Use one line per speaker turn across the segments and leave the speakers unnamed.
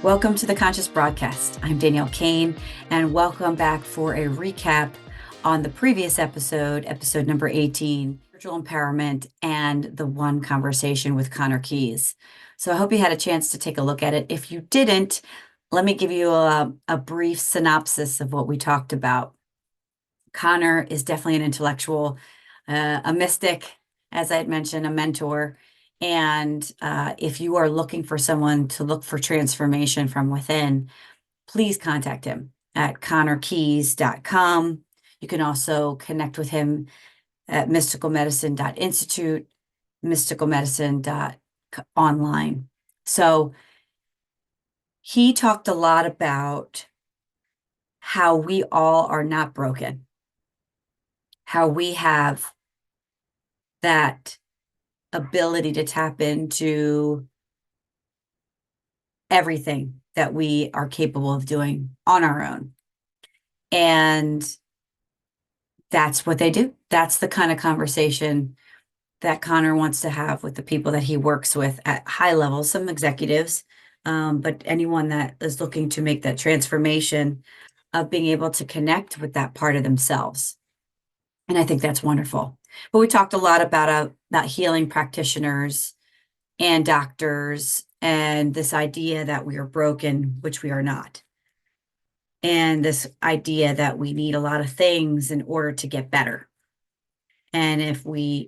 Welcome to the Conscious Broadcast. I'm Danielle Kane, and welcome back for a recap on the previous episode, episode number 18, Spiritual Empowerment and the One Conversation with Conner Kees. So I hope you had a chance to take a look at it. If you didn't, let me give you a brief synopsis of what we talked about. Conner is definitely an intellectual, a mystic, as I had mentioned, a mentor. And if you are looking for someone to look for transformation from within, please contact him at connerkees.com. You can also connect with him at mysticalmedicine.institute, mysticalmedicine.online. So he talked a lot about how we all are not broken, how we have that ability to tap into everything that we are capable of doing on our own. And that's what they do. That's the kind of conversation that Conner wants to have with the people that he works with at high levels, some executives, but anyone that is looking to make that transformation of being able to connect with that part of themselves. And I think that's wonderful. But we talked a lot about healing practitioners and doctors and this idea that we are broken, which we are not. And this idea that we need a lot of things in order to get better. And we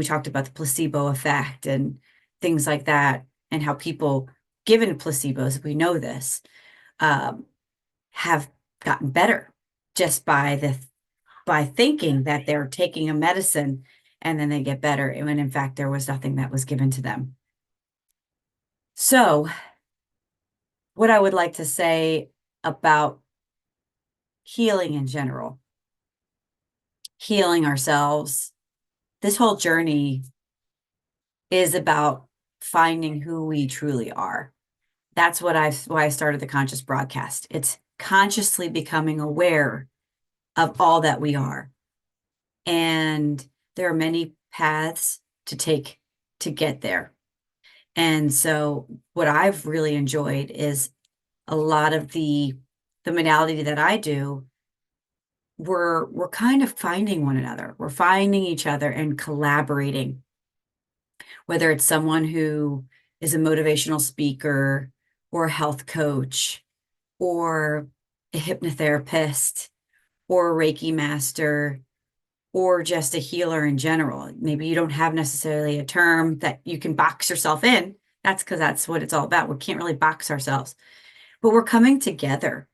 talked about the placebo effect and things like that, and how people given placebos, we know this, have gotten better just by thinking that they're taking a medicine and then they get better, when in fact there was nothing that was given to them. So what I would like to say about healing in general, healing ourselves, this whole journey is about finding who we truly are. That's why I started the conscious broadcast. It's consciously becoming aware of all that we are. And there are many paths to take to get there. And so what I've really enjoyed is a lot of the modality that I do, we're kind of finding one another. We're finding each other and collaborating, whether it's someone who is a motivational speaker or a health coach or a hypnotherapist or a Reiki master or just a healer in general. Maybe you don't have necessarily a term that you can box yourself in. That's because that's what it's all about. We can't really box ourselves, but we're coming together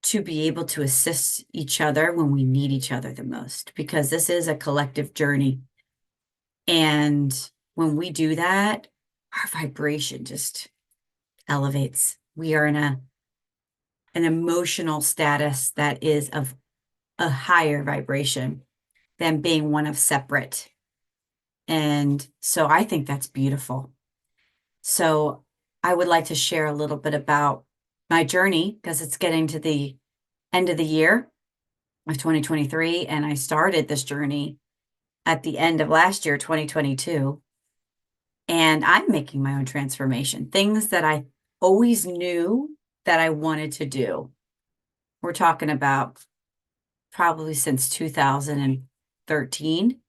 to be able to assist each other when we need each other the most, because this is a collective journey. And when we do that, our vibration just elevates. We are in an emotional status that is of a higher vibration than being one of separate. And so I think that's beautiful. So I would like to share a little bit about my journey, because it's getting to the end of the year of 2023. And I started this journey at the end of last year, 2022. And I'm making my own transformation, things that I always knew that I wanted to do. We're talking about probably since 2013,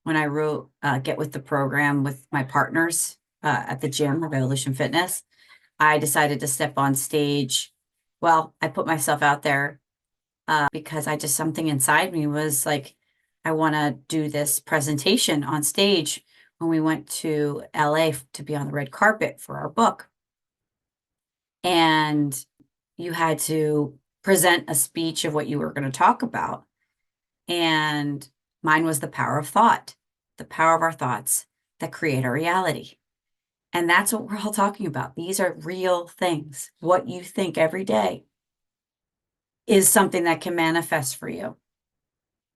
when I wrote Get With the Program with my partners at the gym, Revolution Fitness. I decided to step on stage. Well, I put myself out there because something inside me was like, I want to do this presentation on stage when we went to LA to be on the red carpet for our book. And you had to present a speech of what you were going to talk about. And mine was the power of thought, the power of our thoughts that create our reality. And that's what we're all talking about. These are real things. What you think every day is something that can manifest for you.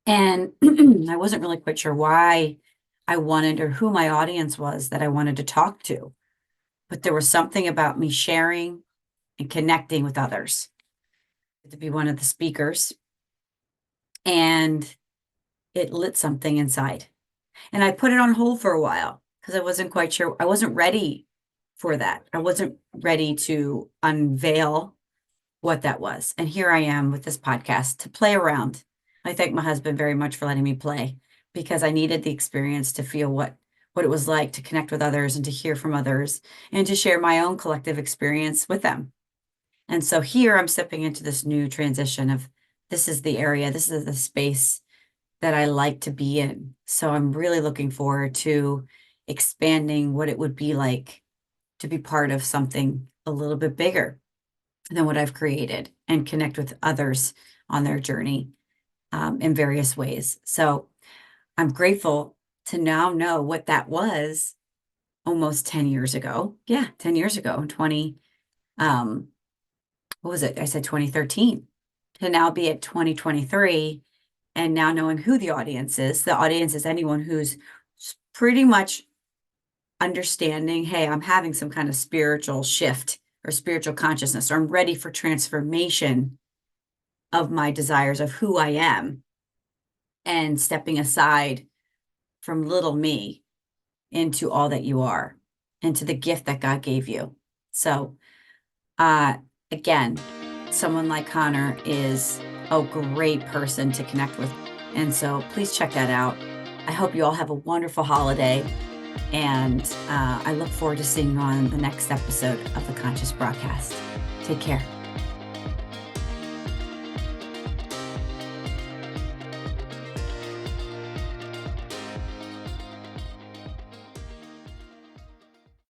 And I wasn't really quite sure why I wanted, or who my audience was that I wanted to talk to. But there was something about me sharing and connecting with others to be one of the speakers. And it lit something inside. And I put it on hold for a while because I wasn't quite sure. I wasn't ready for that. I wasn't ready to unveil what that was. And here I am with this podcast to play around. I thank my husband very much for letting me play because I needed the experience to feel what it was like to connect with others and to hear from others and to share my own collective experience with them. And so here I'm stepping into this new transition of this is the area, this is the space that I like to be in. So I'm really looking forward to expanding what it would be like to be part of something a little bit bigger than what I've created and connect with others on their journey in various ways. So I'm grateful to now know what that was almost 10 years ago. Yeah, 10 years ago, 20, what was it? I said 2013 to now be at 2023 and now knowing who the audience is. The audience is anyone who's pretty much understanding, hey, I'm having some kind of spiritual shift or spiritual consciousness, or I'm ready for transformation of my desires of who I am and stepping aside from little me into all that you are, into the gift that God gave you. So, again, someone like Conner is a great person to connect with. And so please check that out. I hope you all have a wonderful holiday. And I look forward to seeing you on the next episode of the Conscious Broadcast. Take care.